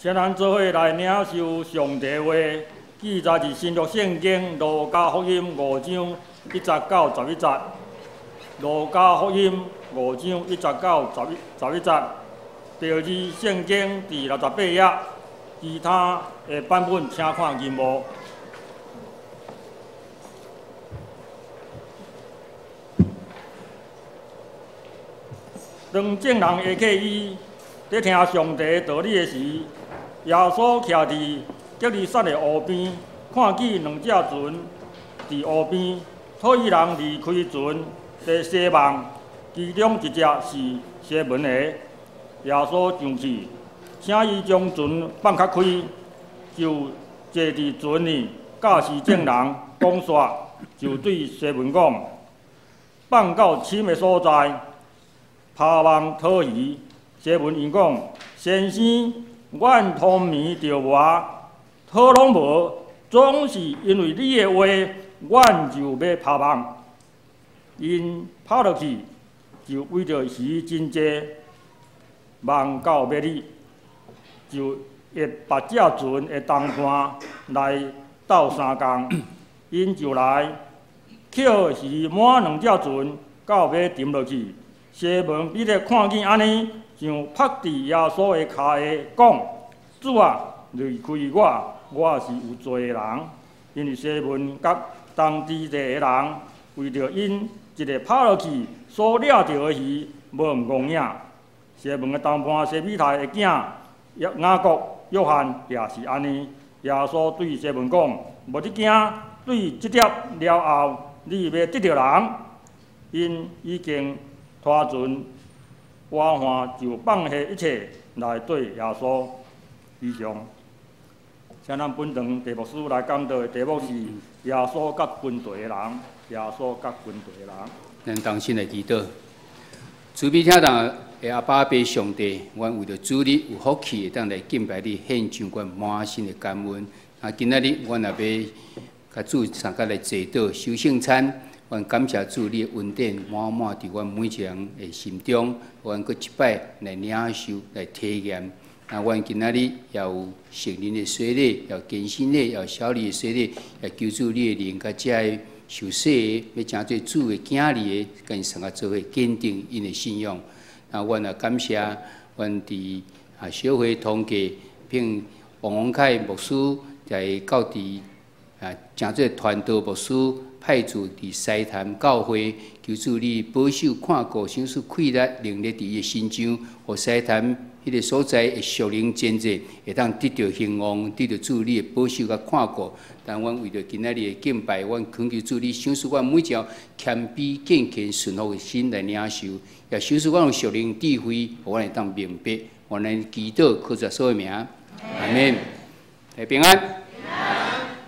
请咱做伙来领受上帝话，记载伫新约圣经路加福音5章1节到11节。路加福音5章1节到11节。第二字圣经第68页，其他的版本请看银幕。当众人下客伊在听上帝道理的时，耶稣徛伫革哩撒的湖边，看见2只船伫湖边，讨伊人离开船在西望，其中一只是西门的。耶稣上去，请伊将船放较开，就坐伫船里，教示众人讲煞，就对西门讲：放到深的所在，盼望讨鱼。西门因讲：先生，阮通暝着活，讨拢无，总是因为你的话，阮就要盼望。因拍落去，就为着鱼真济。望到尾里，就约8只船的同伴来斗3工，因就来捡鱼满2只船，到尾沉落去。西门彼得看见安尼，就拍伫耶稣的骹下，讲：主啊，离开我，我是有罪的人。因为西门甲当地一个人，为着因一个拍落去所掠到的鱼，无戆影。西门的同伴西比泰的囝雅各、约翰也是安尼。耶稣对西门讲：无得惊，对这点了后，你要得着人。因已经拖船划岸，就放下一切来对耶稣。以上，请咱本堂题目师来讲到的题目是耶稣甲军队的人。耶稣甲军队的人。咱同心来祈祷。慈悲听当的阿爸爸上帝，阮为着主你有福气，当来敬拜你，献上阮满心的感恩。啊，今仔日阮也要甲主参加来坐祷守圣餐，阮感谢主你的恩典满满伫阮每一个人的心中，阮搁一摆来领受来体验。啊，阮今仔日也有圣灵的洗礼，也有更新的，也有小礼的洗礼，也求主你的灵甲遮的受洗的，要成做主的囝儿的，跟上个做伙坚定因的信仰。啊，阮也感谢阮伫小会同家，并王凯牧师在到伫诚做传道牧师派驻伫西坛教会，求主你保守看顾，享受快乐能力伫伊心上，互西坛迄个所在的属灵见证，会当得到兴旺，得到主你的保守甲看顾。但阮为着今仔日的敬拜，阮恳求主你享受阮每一条谦卑、敬虔、顺服的心来领受，也享受阮有属灵智慧，互阮会当明白。我来祈祷，靠着所有名，阿免。平安。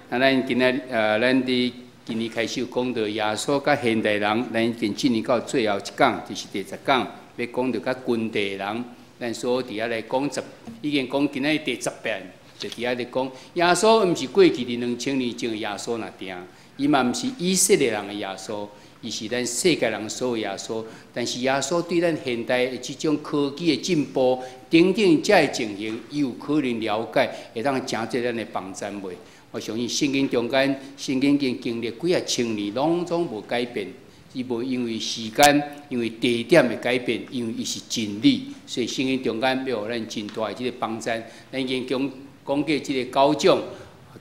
咱今仔咱伫今年开始讲到耶稣甲现代人，咱已经进入到最后一讲，就是第10讲，要讲到甲军地人。咱所伫遐来讲已经讲今仔第10遍，就伫遐咧讲，耶稣毋是过去的2000年前的耶稣那定，伊嘛毋是以色列人的耶稣，伊是咱世界人所有耶稣。但是耶稣对咱现代的即种科技的进步，等等遮的情形，伊有可能了解，会当成做咱的帮助袂？我相信圣经中间，圣经经历几千年，拢总无改变。伊无因为时间、因为地点的改变，因为伊是真理，所以圣经中间要互咱真大的即个帮助。咱已经讲过即个9种，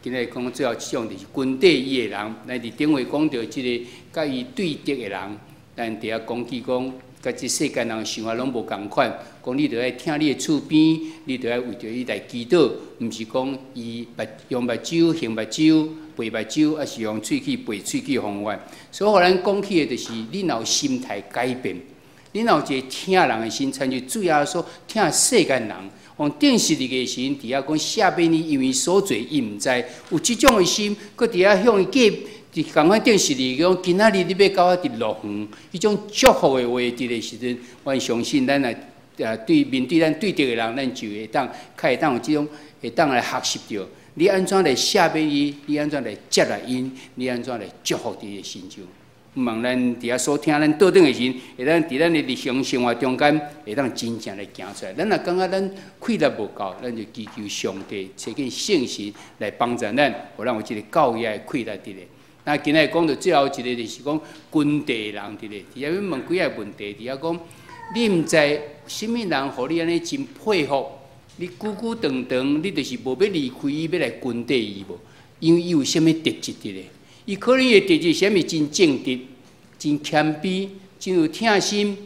今日讲最后一种就是军队伊的人。咱伫顶回讲到即个甲伊对敌的人，咱伫遐讲起讲，甲即世间人想法拢无共款。讲你着爱听你的厝边，你着爱为着伊来祈祷，毋是讲伊用目睭、行目睭。背目睭，还是用喙齿背喙齿方法。所以，互咱讲起的就是，你若有心态改变，你若有一个听人的心，参就主要说听世间人。用电视里个时，伫遐讲下边呢，因为所做伊毋知，有即种的心，佮伫遐向伊假，伫共款电视里讲，今仔日你要到我伫乐园，迄种祝福的话伫个时阵，阮相信咱来面对咱对敌的人，咱就会当会当有即种会当来学习着。你安怎来下边伊？你安怎来接来因？你安怎来祝福伫伊心中？希望咱伫遐所听咱倒转的时，会当伫咱的日常生活中间，会当真正来行出来。咱若感觉咱气力无够，咱就祈求上帝赐给信心来帮助咱，互咱有一个教育的气力伫咧。那今日讲到最后一个，就是讲军地人伫咧，伫遐要问几个问题，伫遐讲你毋知什么人互你安尼真佩服，你久久长长，你就是无要离开伊，要来军地伊无？因为伊有啥物特质伫咧？伊可能伊的特质是啥物？真正直、真谦卑、真有疼心，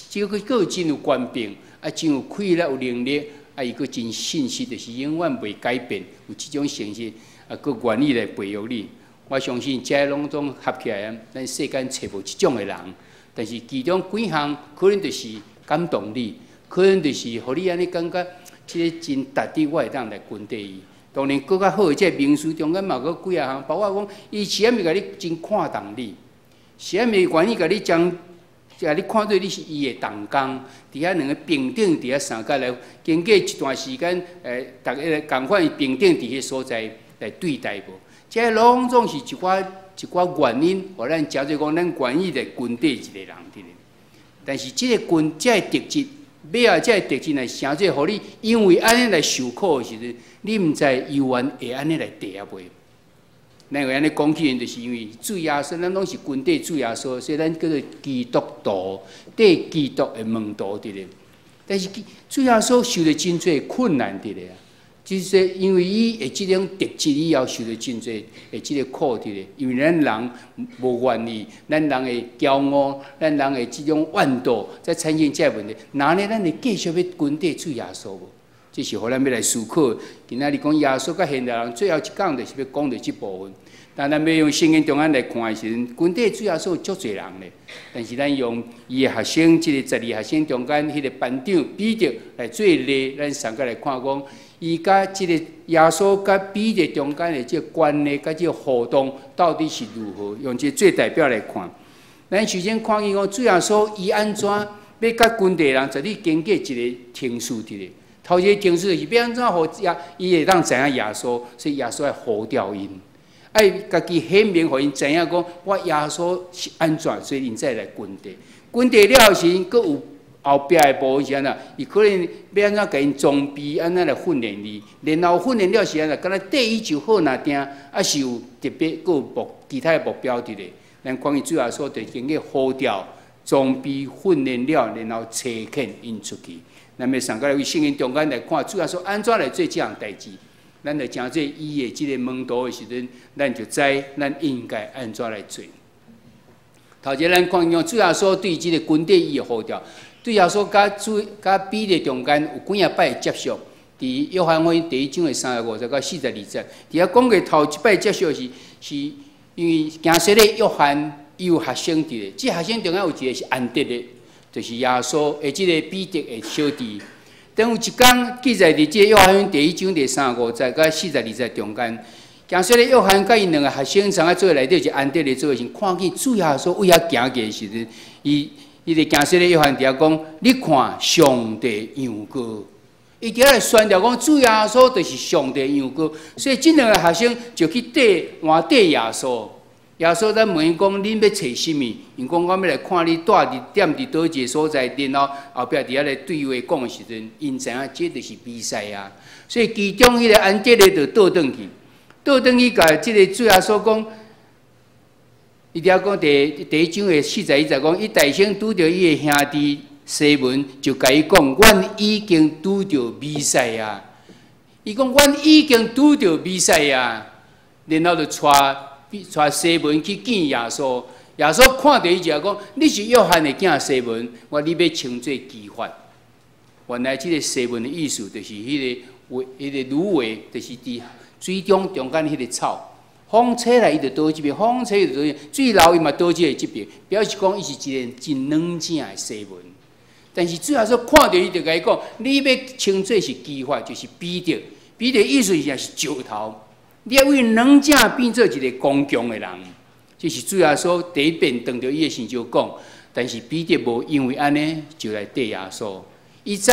这个个真有权柄，真有气力、有能力，伊个真信实，就是永远袂改变，有这种信息，个愿意来培育你。我相信这拢总合起来，咱世间找无这种的人。但是其中几项可能就是感动你，可能就是互你安尼感觉，这个真值得我会当来军地伊。当然，更较好的这名书中间嘛，佫几啊项，包括讲，伊是安物甲你真看重你，是安物愿意甲你甲你看做你是伊的同工，伫遐两个平等，伫遐相甲来，经过一段时间，大家共款平等伫迄所在来对待无，这拢总是一寡原因，互咱诚做讲，咱愿意来军地一个人伫咧。但是这个这个特质，尾啊，这个特质来诚做，互你因为安尼来受苦的时阵。你毋知伊愿会安尼来地啊袂？咱会安尼讲起，就是因为主耶稣，咱拢是军队主耶稣，所以咱叫做基督徒，对基督的门徒伫咧。但是主耶稣受着真侪困难伫咧，就是因为伊的即种特质，伊要受着真侪的即个苦伫咧。因为咱人无愿意，咱人的骄傲，咱人的即种怨妒，在产生这问题，哪呢？咱会继续要军队主耶稣无？这是互咱要来思考。今仔日讲耶稣甲现代人最后一讲，就是要讲到这部分。但咱要用圣经中间来看的时阵，军队主要是有足侪人咧。但是咱用伊的学生，即个12学生中间，迄个班长彼得来做例，咱上个来看讲，伊甲即个耶稣甲彼得中间的这个关系，甲这个互动到底是如何？用这做代表来看。咱首先看伊讲，主耶稣伊安怎要甲军队人，在你经过一个程序伫咧。头一个程序就是要安怎互伊会当知影耶稣，所以耶稣爱呼调因，爱家己显明互因知影讲，我耶稣是安怎，所以因才来军地。军地了后时，佫有后壁的部分是安怎？伊可能要安怎甲因装备，安怎来训练你，然后训练了是安怎？敢若第一就好若定，还是有特别佫有其他的目标伫咧。咱看伊主要说，就经过呼调、装备、训练了，然后车遣因出去。咱要上个来为圣经中间来看，主要说安怎来做这样代志，咱就诚做伊的即个门徒的时阵，咱就知咱应该安怎来做。头一咱看用主要说对即个军队伊的呼召，对耶稣甲彼得中间有几啊摆接触。伫约翰福音第1章的35节到42节，伫遐讲过头一摆接触是因为行说咧约翰伊有学生伫咧，即学生中间有一个是安德烈。就是耶稣的即个彼得的小弟，等有一天记载伫即个约翰福音第1章第35节到42节中间，行说咧约翰甲因两个学生上啊做内底是安德烈做时，看见主耶稣为遐行过的时阵，伊就行说咧约翰伫遐讲，你看上帝羊羔，伊伫遐来宣调讲主耶稣就是上帝羊羔，所以即两个学生就去换耶稣。耶稣咱问伊讲，恁要找什么？因讲我要来看你住伫踮伫倒一个所在，然后后壁伫遐来对话讲的时阵，因知影这就是比赛啊。所以其中迄个安德烈就倒转去，甲即个主耶稣讲，伊伫遐讲第1章的41节讲，伊大声拄着伊的兄弟西门，就甲伊讲，阮已经拄着比赛啊。伊讲，阮已经拄着比赛啊，然后就带西门去见耶稣，耶稣看到伊就讲：你是约翰的囝西门，我你要称做基法。原来这个西门的意思就是迄个芦苇，就是伫水中间迄个草，风吹来伊就倒这边，风吹就倒这边，水流伊嘛倒这边，表示讲伊是一个真冷静的西门。但是主要说看到伊就甲伊讲：你要称做是基法，就是彼得。彼得意思是石头。你要为冷静变做一个刚强的人，这是主要说第一遍当着伊的先就讲，但是彼得无因为安尼就来对耶稣。伊知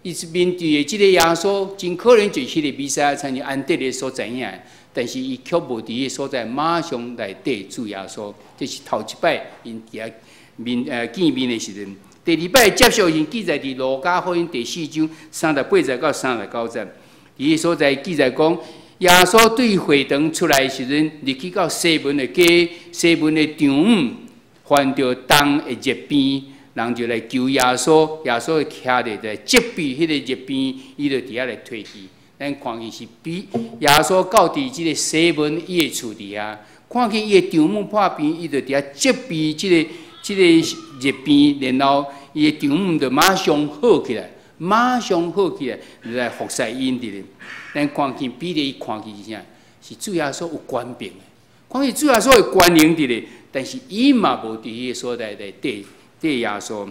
伊是面对的这个耶稣，真可能就是迄个比赛参加安德烈所知影。但是伊却无伫迄所在马上来对主耶稣，这是头一摆因伫遐见面的时阵。第二摆接受因记载伫路加福音第4章38节到39节，伊所在记载讲，耶稣对会堂出来的时阵，入去到西门的街，西门的场午，犯着东的热边，人就来求耶稣，耶稣会徛伫在责备迄个热边，伊就伫遐来退去。咱看见是比耶稣到伫即个西门伊的厝伫遐，看见伊的场午破边，伊就伫遐责备即个热边，然后伊的场午就马上好起来，来服侍因伫咧。咱看见彼得伊看见是啥？是主耶稣有权柄的，看见主耶稣有权能伫咧，但是伊嘛无伫迄个所在来对耶稣。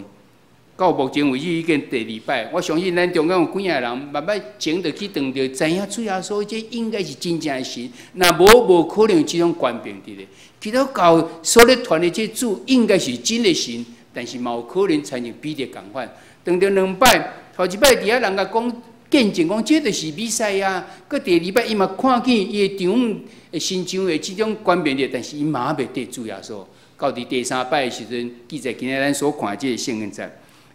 到目前为止已经第2摆，我相信咱中间有几啊人慢慢前着去当着，知影主耶稣这应该是真正的神，若无可能有这种权柄伫咧。基督教所咧传的这主应该是真的神，但是嘛有可能产生彼得共款。当着2摆，头一摆伫遐人甲讲见证讲，这就是弥赛亚。搁第2摆，伊嘛看见伊的场午身上的这种权柄咧，但是伊嘛袂对主耶稣。到第3摆的时阵，记载今日咱所看这个圣经节。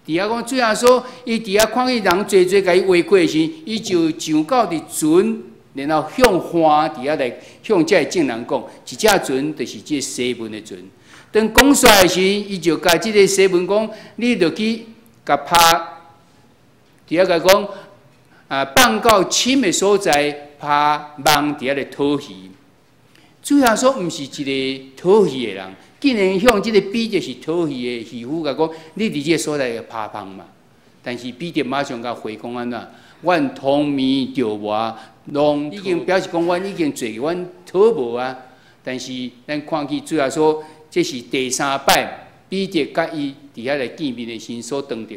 伫遐讲，主耶稣伊伫遐看见人侪甲伊话过时，伊就上到伫船，然后向花伫遐来向这个证人讲，一只船就是这西门的船。当讲出来时，伊就甲这个西门讲，你着去甲拍，伫遐甲讲放到深的所在，拍网伫遐来讨鱼。主耶稣毋是一个讨鱼的人。竟然向这个彼得是讨鱼的渔夫甲讲，你伫这个所在拍棒嘛？但是彼得马上甲回讲安怎？阮同眠着我，拢已经表示讲，阮已经做，阮讨无啊。但是咱看见主要说，这是第3摆彼得甲伊伫遐来见面的时所当着。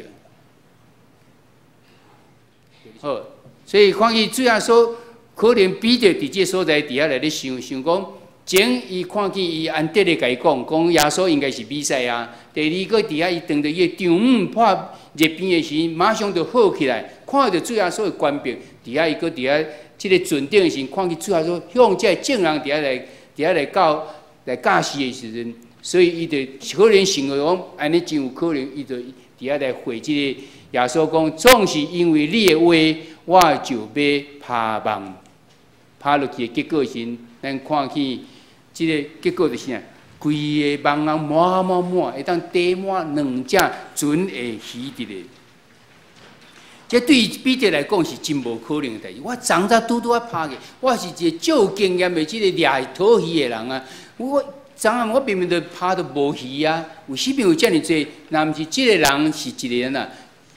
好，所以看见主要说，可能彼得伫这所在伫遐来咧想讲。前伊看见伊安德烈甲伊讲耶稣应该是弥赛亚。第二个伫遐伊当着伊场午破热边的时，马上就好起来，看到主耶稣的权柄。伫遐伊搁伫遐即个船顶的时，看见主耶稣向这证人伫遐来驾驶的时阵，所以伊就可能想讲安尼真有可能，伊就伫遐来回即个耶稣讲，总是因为你的话，我就要拍网，拍落去的结果是，咱看见。即个结果就是啥？规个网人满，会当堆满2只船的鱼伫咧。这对彼得来讲是真无可能的代志。我昨早拄啊拍去，我是一个最有经验的即个掠讨鱼的人啊。我昨暗我明明就拍到无鱼啊，为什么有遮尔济？若毋是即个人是一个人啊？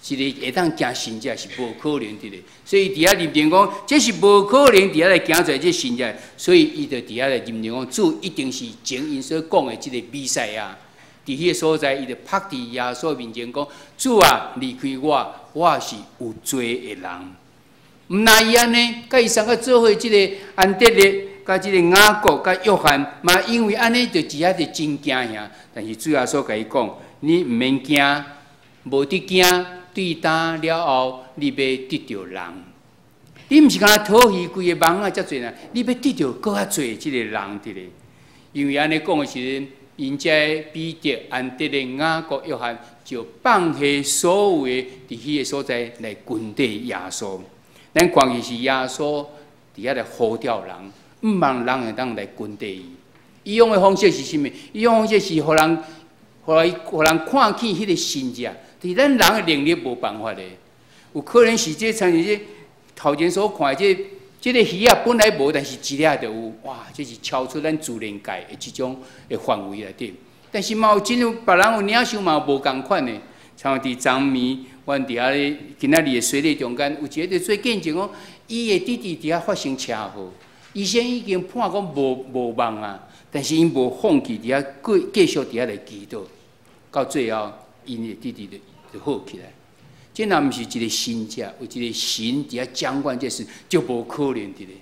一个会当行神者是无可能的咧，所以伫遐认定讲，这是无可能伫遐来行出来这神者，所以伊就伫遐来认定讲，主一定是前因所讲的即个弥赛亚。伫迄个所在，伊就拍伫耶稣面前讲：主啊，离开我，我是有罪的人。毋那伊安尼，甲伊三个做伙即个安德烈，甲即个雅各，甲约翰，嘛因为安尼就伫遐就真惊吓。但是主耶稣甲伊讲：你毋免惊，无得惊。对打了后，你要得着人。你毋是敢若讨鱼规个网啊，遮济呢？你要得着搁较济即个人伫咧。因为安尼讲的时阵，因遮彼得、安德烈、雅各、约翰就放下所有的伫迄个所在来跟对耶稣。咱看见是耶稣伫遐来呼召人，毋望人会当来跟对伊。伊用的方式是啥物？伊用方式是互人看见迄个神者。伫咱人的能力无办法的，有可能是这像是头前所看的这个鱼啊，本来无，但是一粒就有，哇！这是超出咱自然界的这种的范围内底。但是嘛有真有别人有领受嘛无共款的，像伫昨暝，阮伫遐咧今仔日的水里中间有一个做见证讲，伊的弟弟伫遐发生车祸，医生已经判讲无望啊，但是因无放弃伫遐继续伫遐来祈祷，到最后因的弟弟就好起来。这若毋是一个神者，有一个神伫遐掌管这事，就无可能的咧。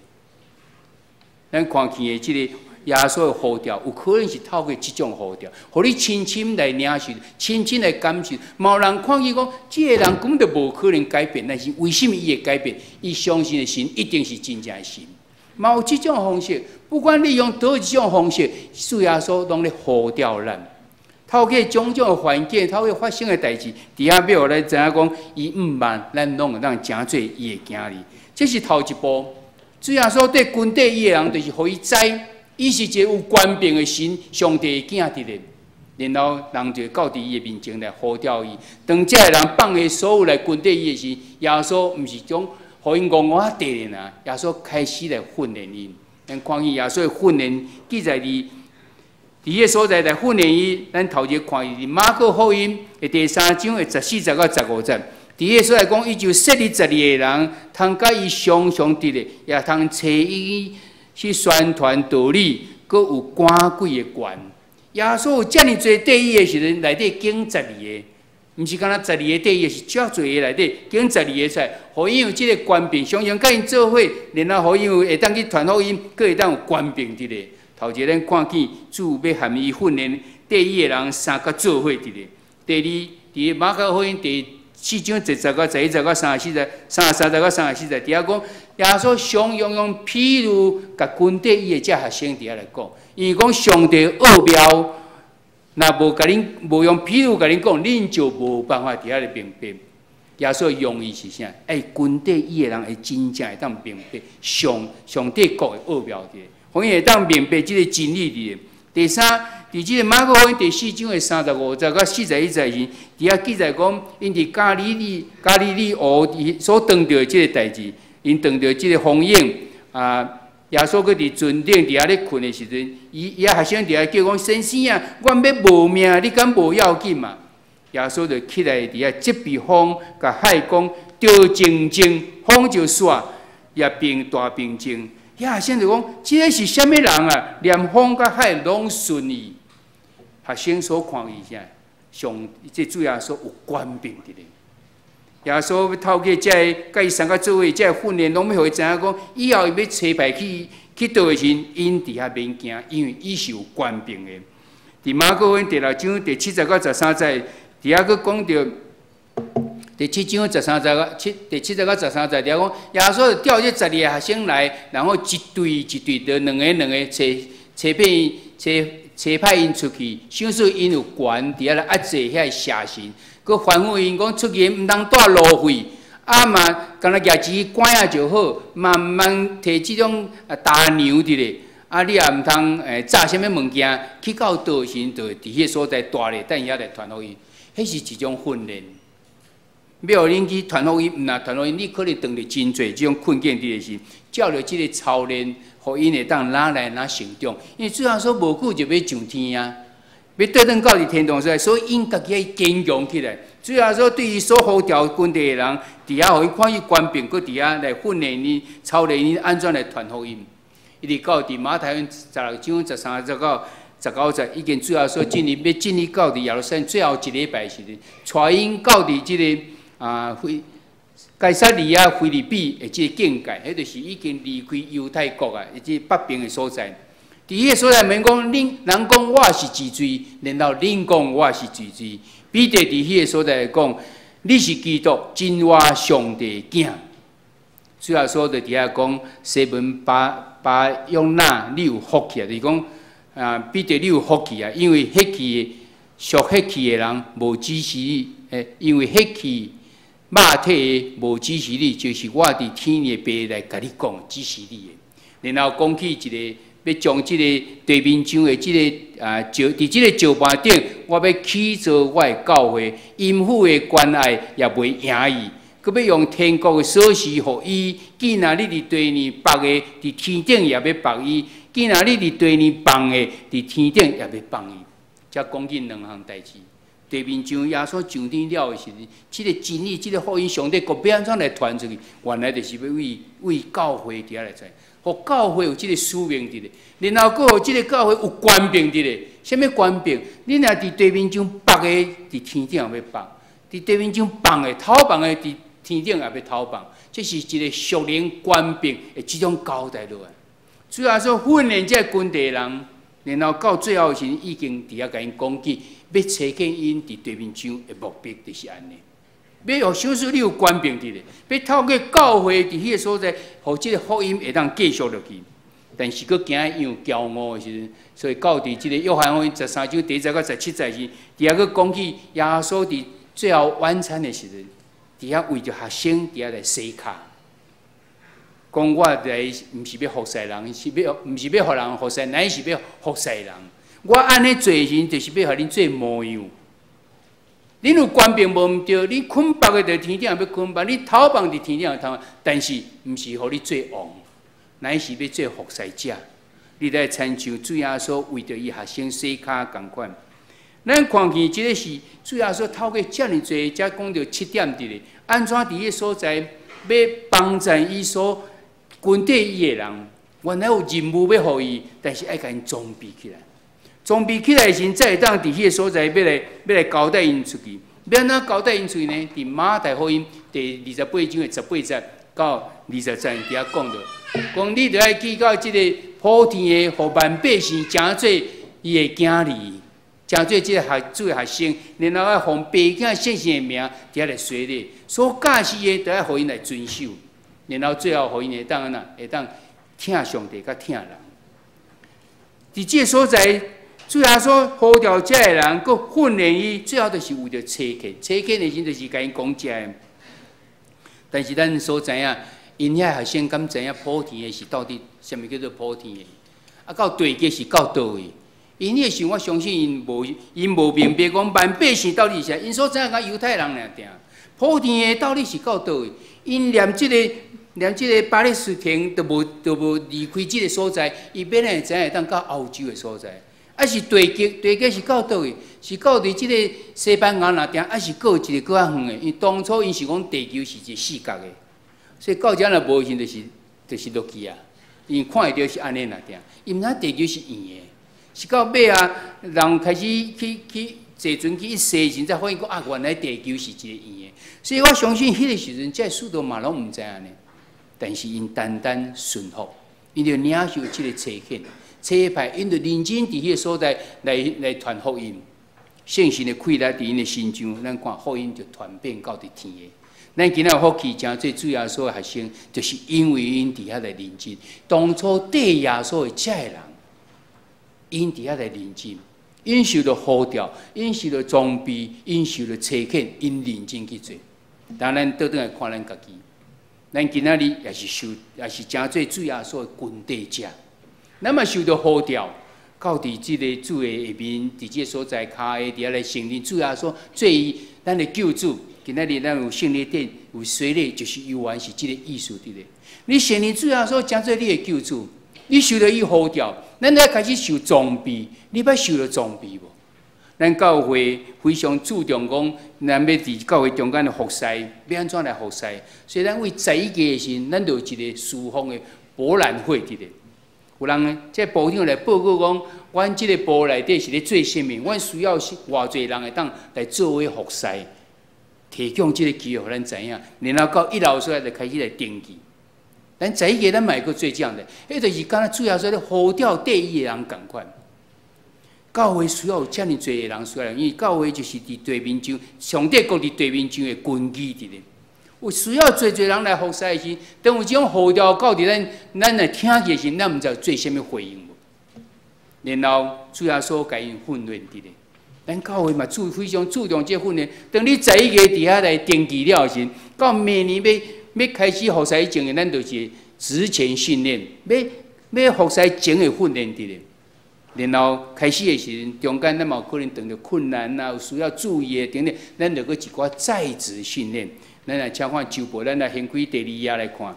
咱看见的这个耶稣的呼召，有可能是透过这种呼召，互你深深来领受，深深来感受。某人看见讲，这个人根本就无可能改变，但是为什么伊会改变？伊相信的神一定是真正的神。嘛有即种方式，不管你用倒一种方式，主耶稣拢咧呼召咱。透过种种的环境，透过发生的代志，伫遐要互咱知影讲，伊毋慢，咱拢有当诚做伊的囝哩。这是头一步。主耶稣对军队伊的人，就是互伊知，伊是一个有权柄的神，上帝的囝伫咧。然后人就到伫伊的面前来呼召伊。当这个人放下所有来军队伊的时，耶稣毋是种互因戆戆地咧啊，耶稣开始来训练因。咱看见耶稣的训练，记载伫迄个所在来训练伊。咱头一看伊伫马可福音的第3章的14节到15节。伫迄个所在讲，伊就设立12个人，通甲伊常常伫咧，也通找伊去宣传道理，佮有赶鬼的权。耶稣有遮尔侪对伊的时阵，内底经12个，毋是敢若12个对伊，是遮侪个内底经12个出来，互伊有即个权柄，常常甲因做伙，然后互伊有会当去传福音，佮会当有权柄伫咧。头一咱看见主要含伊训练对伊的人三个做伙伫咧。第二，伫马可福音第4章10到11节到34节、33节到34节，伫遐讲耶稣常用譬如，甲军队伊的遮学生伫遐来讲，伊讲上帝奥妙，若无甲恁无用譬如甲恁讲，恁就无办法伫遐来明白。耶稣用意是啥？军队伊的人会真正会当明白上帝国的奥妙伫，互伊会当明白即个真理伫。第三，伫即个马可福音第4章的35节到41节时，伫遐记载讲，因伫加利利湖所当到即个代志，因当到即个风影耶稣佫伫船顶伫遐咧困的时阵，伊学生伫遐叫讲：先生啊，阮要无命，你敢无要紧嘛？耶稣就起来伫遐责备风，甲海讲：着静静，风就煞，也变大平静。遐学生就讲：即个是啥物人啊？连风甲海拢顺伊。学生所看伊啥？即主耶稣有权柄伫咧。耶稣要透过这甲伊三个做伙，这训练拢要互伊知影讲，以后伊要差派去倒的时，因伫遐免惊，因为伊是有权柄的。伫马可福音第6章第7节到13节，伫遐佫讲到。第7章13节第7节到13节，伫遐讲耶稣就调这12个学生来，然后一队就两个差派因出去，想说因有权伫遐来压制遐邪神，佮吩咐因讲出去毋通带路费，嘛干那举钱管啊就好，慢慢摕即种大牛伫咧，你也毋通炸啥物物件，去到道神就伫迄所在住咧，等伊遐来传福音，迄是一种训练。要互恁去传福音，毋若传福音，你可能当着真侪即种困境伫咧时，照着即个操练，互因会当哪来哪成长。因为主要说无久就要上天啊，要倒转到伫天堂所在，所以因家己要坚强起来。主要说对于所呼召军队的人，伫遐互伊看伊官兵，佮伫遐来训练你、操练你安怎来传福音。伊伫到伫马太福音16章13节到19节，已经主要说进入到伫耶路撒冷最后一礼拜时阵，带因到伫即个。该撒利亚腓立比的即个境界，迄就是已经离开犹太国啊，即北边的所在。伫迄个所在，免讲人讲我是治罪，然后恁讲我是治罪。彼得伫迄个所在讲，你是基督，真话上帝囝。主要说伫遐讲，西门巴用那，你有福气啊！就是讲彼得你有福气啊，因为迄期属迄期的人无指示你，因为迄期。肉体的无指示你，就是我伫天的爸来甲你讲指示你的。然后讲起一个要将即个地面上的即个伫即个石盘顶，我要起造我的教会，阴府的关爱也袂赢伊。佮要用天国的锁匙互伊，既然你伫地面绑的，伫天顶也要绑伊；既然你伫地面绑的，伫天顶也要绑伊。才讲紧两项代志。地面上耶稣上天了的时阵，即个真理、即个福音，上帝国要安怎来传出去？原来就是要为教会伫遐来传，互教会有即个使命伫咧，然后佫互即个教会有权柄伫咧。啥物权柄？你若伫地面上绑的，伫天顶也要绑；伫地面上绑的、偷绑的，伫天顶也要偷绑。这是一个属灵权柄的即种交代落来。主要说训练这军队人，然后到最后时已经伫遐甲因讲起。要找见因伫地面上的目的就是安尼。要互小事，你有官兵伫咧，要透过教会伫迄个所在，互即个福音会当继续落去。但是佫惊样骄傲的时阵，所以到伫即个约翰福音13章第1节到17节时，伫遐佫讲起耶稣伫最后晚餐的时阵，伫遐为着学生伫遐来洗脚，讲我来毋是要服侍人，毋是要互人服侍，乃是要服侍人。我安尼做时，就是要互恁做模样。恁有官兵无毋对，你困饱的伫天顶要困饱，你头放伫天顶头，但是毋是互你做王。乃是要做服侍者，你来亲像主耶稣为着伊学生洗脚共款。咱看见即个是主耶稣透过遮尔侪，才讲到7点伫咧，安怎伫迄所在要帮助伊所军队伊的人，原来有任务要互伊，但是爱甲因装备起来。装备起来时，才会当伫迄个所在要来交代因出去。要安怎交代因出去呢？伫马太福音第28章的18节到20节伫遐讲到。讲你着爱记到即个普天的，互万百姓诚做伊的囝儿，诚做即个主的学生，然后爱奉爸囝圣神的名，伫遐来洗礼。所教示的，着爱互因来遵守，然后最后互因会当安那，会当听上帝甲听人。伫即个所在，主要所呼召遮个人，佮训练伊，最后就是为着切客。切客的时就是甲因讲遮个。但是咱所知影。因遐学生敢知影普天的是到底什么叫做普天的？啊，到地界是到倒位？因迄个时，我相信因无明白讲万百姓到底是啥，因所知影甲犹太人尔定。普天的到底是到倒位？因念即个巴勒斯坦都无离开即个所在，伊本来知影会当到欧洲的所在，啊是地界是到倒位？是到伫即个西班牙那定，啊是过一个较远的？因当初因是讲地球是一个四角的。所以到遮若无信，就是落去啊！因看会到是安尼啦，定，因毋知地球是圆的，是到尾啊，人开始去坐船去一踅时，才发现讲啊，原来地球是一个圆的。所以我相信迄个时阵，这许多嘛拢毋知影呢。但是因单单顺服，因着领受即个切遣、切派，因着认真伫迄个所在来传福音，圣神的气力伫因的心上，咱看福音就传遍到伫天的。咱今仔有福气，诚做主耶稣的学生，就是因为因伫遐来认真。当初对耶稣的遮个人，因伫遐来认真，因受到呼召，因受到装备，因受到切遣，因认真去做。当然，倒转来看咱家己，咱今仔日也是诚做主耶稣的军队者。咱嘛受到呼召，到伫即个主的下面，伫即个所在骹下，伫遐来承认主耶稣做伊咱的救主。今仔日咱有圣礼典，有洗礼，就是有完是即个意思伫咧。你承认主耶稣诚做你的救主，你受到伊呼召，咱才开始受装备。你捌受到装备无？咱教会非常注重讲，咱要伫教会中间的服侍，要安怎来服侍？所以咱为11月的时，咱就有一个侍奉的博览会伫咧。有人呢，即部长来报告讲，阮即个部内底是咧做啥物？阮需要偌侪人会当来做为服侍。提供即个机会，咱知影，然后到1楼出来就开始来登记。咱11月咱嘛会阁做这样的，迄就是敢若主要说咧呼召第一的人共款。教会需要有遮尔侪的人需要，因为教会就是伫地面上，上帝国伫地面上的根基伫咧。有需要侪人来服侍的时，当有即种呼召到伫咱来听的时，咱毋知做啥物回应无。然后主要所甲因训练伫咧。咱教会嘛非常注重这训练。当你11月伫遐来登记了时，到明年要开始服侍以前，咱就是职前训练，要服侍前的训练伫咧。然后开始的时阵，中间咱嘛有可能遇到困难啊，有需要注意的等等，咱就搁一寡在职训练。咱来请看周报，咱来先开第2页来看。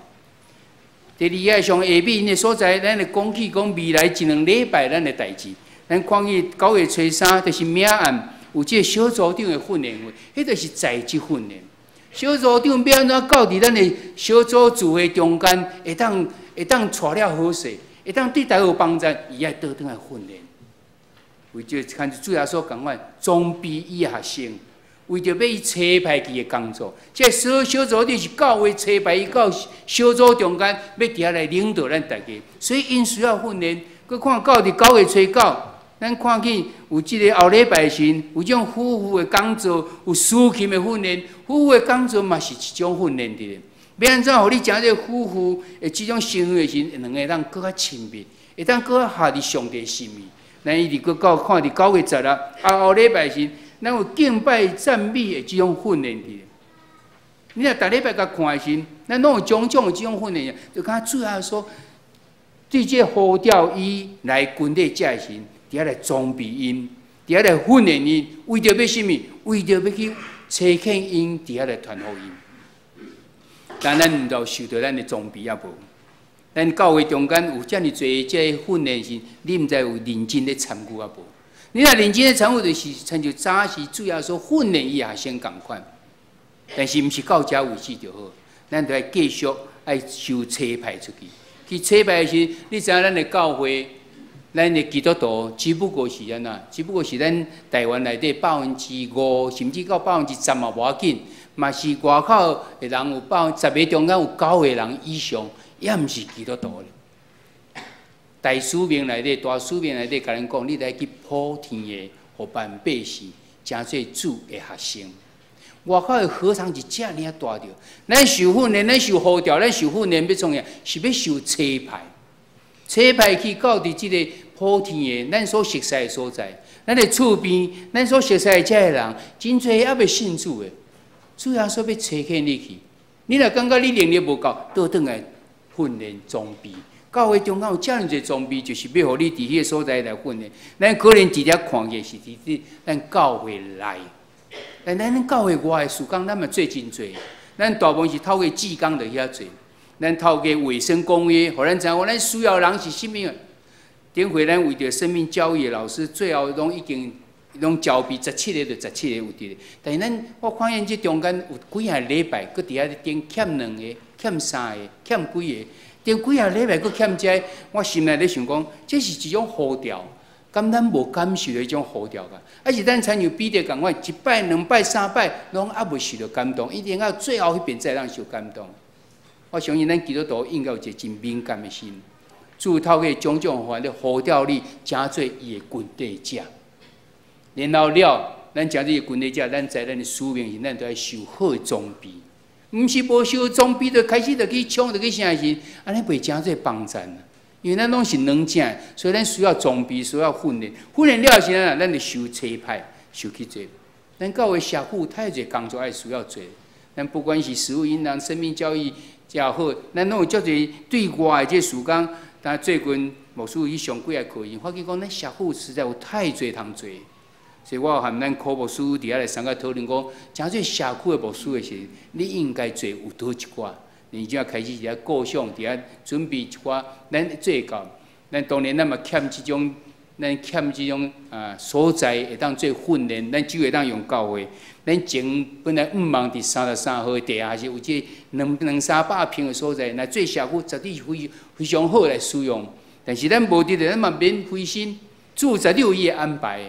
第2页上下面因的所在，咱来讲起讲未来1、2礼拜咱的代志。咱看去9月初3，就是明暗有即个小组长的训练会，迄就是在职训练。小组长要安怎到伫咱的小组聚会中间，会当带了好势，会当对大家有帮助，伊爱倒转来训练。为着看主耶稣讲话，装备伊学生，为着要伊车派去的工作。即小组长是教会车派伊到小组中间，要伫遐来领导咱大家，所以因需要训练。佮看到伫9月初9。咱看见有即个后礼拜时，有种夫妇的工作，有私琴的训练，夫妇的工作嘛是一种训练的。要安怎互你诚这夫妇的即种行为时，两个人更较亲密，会当更较下伫上帝心意。咱一直搁到看伫9月10日后礼拜时，咱有敬拜赞美的即种训练的。你若逐礼拜甲看的时，咱拢有种种的即种训练，就敢主要说，对这呼召伊来军队遮时，伫遐来装备因，伫遐来训练因，为着要甚物？为着要去查看因，伫遐来传福音。但咱毋着受到咱的装备也无。咱教会中间有遮尔侪这训练时，你毋知有认真咧参与啊无？你若认真咧参与，就是亲像早时主要所训练伊学生共款。但是毋是到遮为止就好，咱着要继续爱受差派出去。去差派时，你知影咱的教会，咱的基督徒只不过是安怎？只不过是咱台湾内底5%，甚至到10%嘛无要紧。嘛是外口的人有10个中间有9个人以上，也毋是基督徒咧。大使命内底，大使命内底，甲咱讲，你来去普天的互万百姓，诚做主的学生。外口的何尝是遮尔啊大着？咱受训练，咱受呼召，咱受训练要创啥？是要受差派，差派去到伫即个普天的咱所熟悉的所在，咱的厝边，咱所熟悉的遮个人，真侪还未信主的。主要说要查看你去，你若感觉你能力无够，倒转来训练装备。教会中间有遮尔侪装备，就是要互你伫迄个所在来训练。咱可能直接看见是伫咱教会内，但咱教会外的事工，咱嘛做真侪。咱大部分是透过志工就遐做，咱透过卫生公约，互咱知影咱需要人是甚物。顶回咱为着生命教育的老师，最后拢已经。拢招聘17个就17个有伫咧，但是咱我看见这中间有几下礼拜，搁伫遐顶欠2个、欠3个、欠几个，顶几下礼拜搁欠遮，我心内咧想讲，这是一种呼召，敢咱无感受到迄种呼召噶？还是咱亲像彼得共款，1摆、2摆、3摆，拢还未受到感动，一定要最后迄边才让受感动。我相信咱基督徒应该有一个真敏感的心，主透过种种方法咧呼召你，诚做伊的军队者。然后了，咱诚这个军队者，咱知咱的使命是，咱都要受好的装备，毋是无受装备就开始就去冲就去啥时，安尼袂诚做帮战啊。因为咱拢是软件，所以咱需要装备，需要训练。训练了时啊，咱就受差派，受去做。咱教会社区太侪工作爱需要做，咱不管是食物引导、生命教育也好，咱拢有足侪对外的这事工。但最近牧师去上几个课程，发觉讲咱社区实在有太侪通做。所以我含咱科牧师伫遐来参加讨论讲，诚做社区的牧师的时，你应该做有倒一寡，你就要开始伫遐构想，伫遐准备一寡，咱做到。咱当然咱嘛欠即种，咱欠即种所在会当做训练，咱只会当用教会。咱前本来5万伫33号地下室有这200-300平的所在，那做社区绝对是非常好来使用。但是咱无伫咧，咱嘛免灰心，主绝对有伊的安排。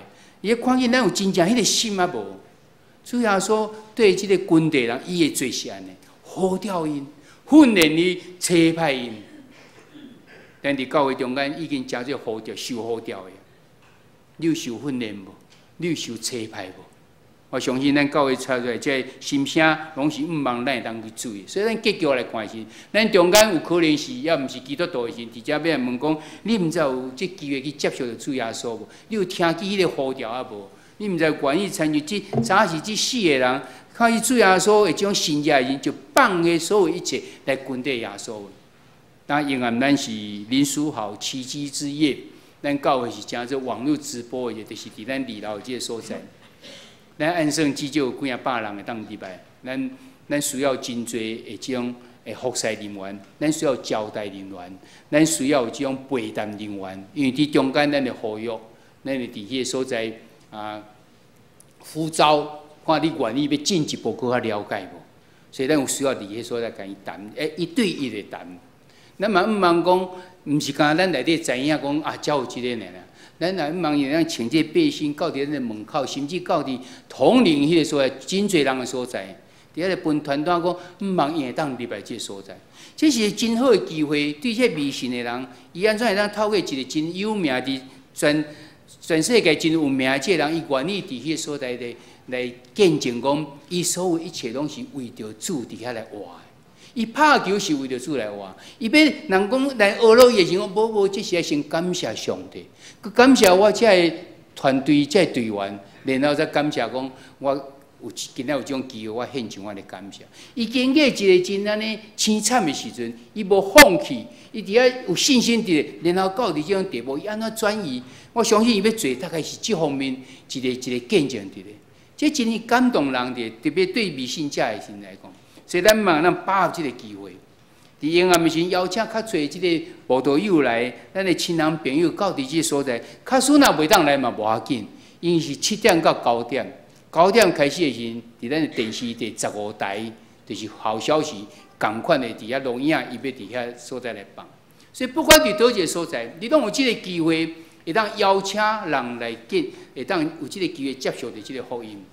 伊看见咱有真正迄个心啊无？主要说对即个军队人，伊会做是安尼，呼召因，训练伊，差派因。咱伫教会中间已经诚做呼召、受呼召的，你有受训练无？你有受差派无？我相信咱教会出来这心声，拢是毋望咱会当去注意。所以咱结局来看是，咱中间有可能是也毋是基督徒的时，直接要来问讲，你毋知有这机会去接受着主耶稣无？你有听见迄个呼召啊无？你毋知愿意参与这早是这4个人，看伊主耶稣的这种信仰的人，就放下所有一切来跟着耶稣。那因为咱是林书豪奇迹之夜，咱教会是诚做网络直播的，就是伫咱2楼这个所在。咱按算至少有几啊百人会当入来，咱需要真侪的这种服侍人员，咱需要招待人员，咱需要有这种陪谈人员，因为伫中间咱的呼吁，咱会伫迄个所在呼召，看你愿意要进一步搁较了解无？所以咱有需要伫迄个所在甲伊谈，一对一的谈。咱嘛毋茫讲，毋是讲咱内底知影讲才有即个尔。咱若毋茫让请这百姓到伫咱的门口，甚至到伫统领迄个所在，真侪人的所在，伫遐个分团单讲，毋茫伊会当入来这所在，这是真好的机会。对这迷信的人，伊安怎会当透过一个真有名的全世界真有名这人，伊愿意伫迄个所在来见证讲，伊所有一切拢是为着主伫遐来活。伊拍球是为着主来活。伊要人讲来学乐伊的时候，无，这是先感谢上帝，佮感谢我这个团队、这个队员，然后再感谢讲我。今仔有种机会，我献上我的感谢。伊经过一个真安尼凄惨的时阵，伊无放弃，伊伫遐有信心伫，然后到伫这种地步，伊安怎转移？我相信伊要做，大概是这方面一个见证伫咧。这真是感动人伫，特别对迷信者的人来讲。所以咱望咱把握这个机会，伫阴暗的时邀请较侪这个慕道友来，咱的亲人朋友到伫这个所在。假使若袂当来嘛无要紧，因是7点到9点。9点开始的时阵，伫咱的电视第15台，就是好消息，同款的伫遐录影，伊要伫遐所在来放。所以不管伫倒一个所在，你拢有即个机会，会当邀请人来见，会当有即个机会接受着即个福音。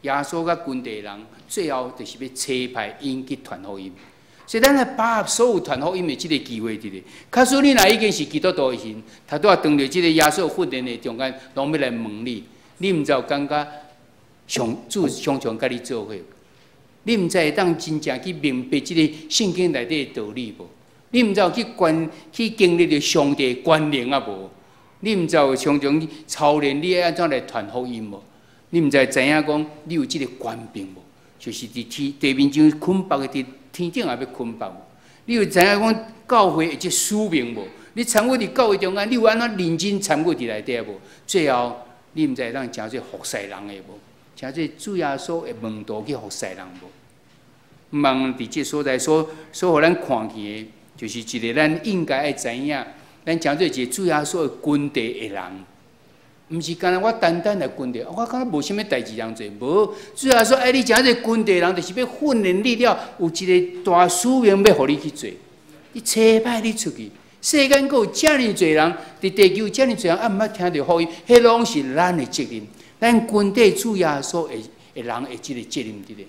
耶稣甲军地人最后就是要车派因去传福音。所以咱来把握所有传福音的即个机会伫咧。假使你若已经是基督徒的时阵，他都要当着即个耶稣训练的中间，拢要来问你，你毋知有感觉？主常常甲你做伙，你毋知会当真正去明白即个圣经内底的道理无？你毋知有去经历着上帝的关联啊无？你毋知有常常操练你安怎来传福音无？你毋知影讲你有即个权柄无？就是伫地面上捆绑的，伫天顶也要捆绑无？你有知影讲教会的即使命无？你参与伫教会中间，你有安怎认真参与伫内底无？最后你毋知会当诚做服侍人的无？像这主耶稣的门徒去服侍人无？毋望伫这所在所互咱看见的，就是一个咱应该爱知影，咱诚做一个主耶稣的军队的人，毋是干我单单来军队，我感觉无啥物代志通做，无主耶稣爱你诚做军队人，就是要训练你了，有一个大使命要互你去做，伊差派你出去。世间阁有遮尔侪人，伫地球遮尔侪人，毋捌听到福音，迄拢是咱的责任。咱军队主耶稣的人的即个责任伫咧，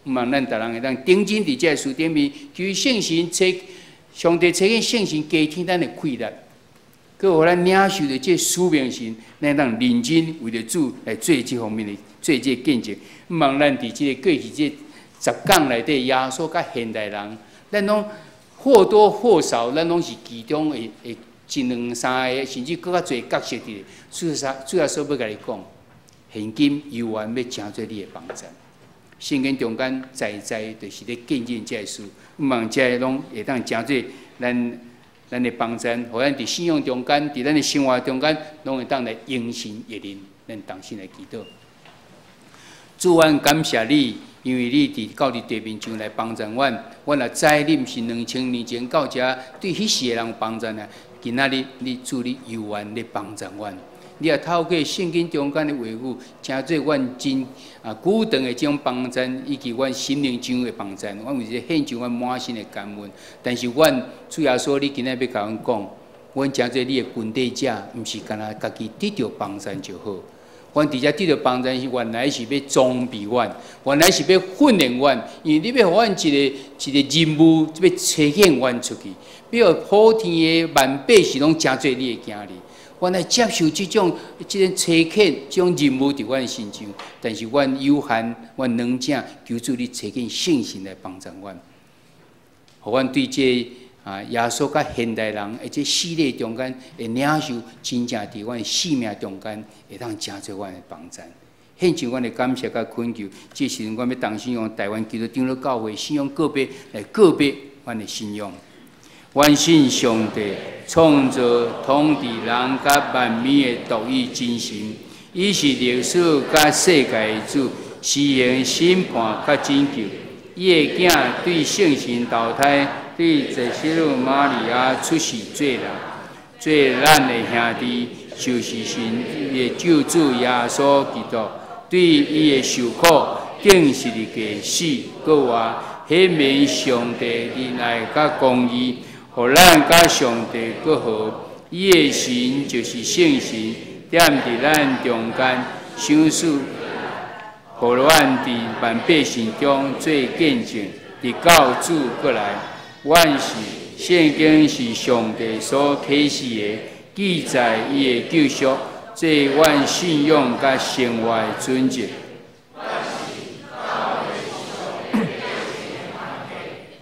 毋望咱逐人会当定睛伫这个书顶面，求圣神上帝赐给圣神加添咱的气力，佮互咱领受着这使命时，咱当认真为着主来做这方面的做这见证。毋望咱伫这个过去这10讲内底，耶稣甲现代人，咱拢或多或少，咱拢是其中的一2、3个，甚至更较侪角色伫咧。主要说要甲你讲。现今犹原要诚做你的帮助，圣经中间在就是咧见证这事，毋望这个拢会当诚做咱的帮助，互咱伫信仰中间，伫咱的生活中间，拢会当来应信一人，咱同心来祈祷。主，阮感谢你，因为你到地面上来帮助阮，阮也知你毋是2000年前到遮对迄时的人帮助呢，今仔日你主你犹原咧帮助阮。你也透过圣经中间的话语，诚做阮真久长的这种帮助，以及阮心灵上的帮助，阮有一个献上阮满心的感恩。但是阮主耶稣，你今日要甲阮讲，阮诚做你的军队者，毋是干那家己得到帮助就好。阮伫遮得到帮助是原来是要装备阮，原来是要训练阮，因为你要互阮一个任务，要呈现阮出去，要普天的万百姓拢诚做你的囝儿。阮来接受这种车欠、这种任务伫阮身上，但是阮有限，阮软正求主你找见圣神来帮助阮，互阮对这耶稣甲现代人的这系列中间会领受，真正伫阮生命中间会当诚做阮的帮助。献上阮的感谢甲恳求，这时阵阮要同信仰台湾基督长老教会信仰个别来个别阮的信仰。愿信上帝创造统治人甲万民的独一真神，伊是历史甲世界的主，施行审判甲拯救。伊的囝对圣神投胎，对耶稣女玛利亚出世做人，做咱的兄弟，就是神的救主耶稣基督。对伊的受苦，更是一个死，搁话显明上帝仁爱甲公义。互咱甲上帝搁好，伊的神就是圣神，踮伫咱中间，想使互咱伫万百姓中做见证，直到主过来。阮是圣经是上帝所启示的，记载伊的救赎，这阮信仰甲生活的准则。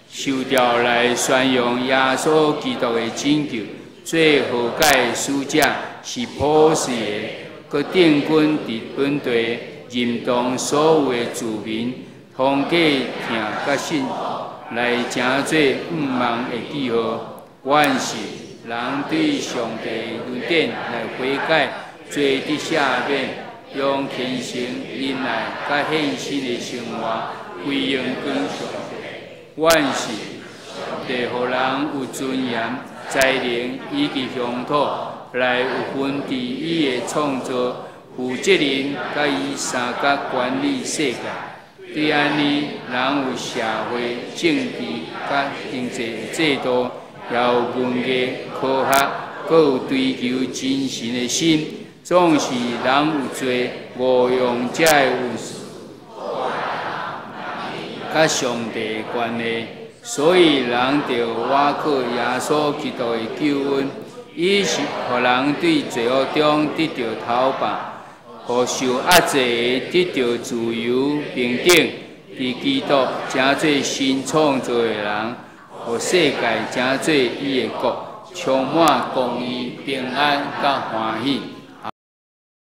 受条来宣扬耶稣基督的拯救，最和解的使者是普世的，佮定军伫本地，认同所有的子民，通过听甲信来成做毋茫的记号。阮是人对上帝恩典来悔改，罪得赦免，用虔诚、忍耐甲献身的生活回应跟上帝。阮是地互人有尊严、才能以及乡土来有份伫伊的创造、负责任，甲伊三角管理世界。对安尼，人有社会、政治甲经济制度，也有文艺、科学，阁有追求精神的心，总是人有罪误用这个有甲上帝的关系。所以人着倚靠耶稣基督的救恩，伊是互人对罪恶中得到逃拔，互受压制的得到自由平等，伫基督成做新创造的人，互世界成做伊的国，充满公义、平安甲欢喜。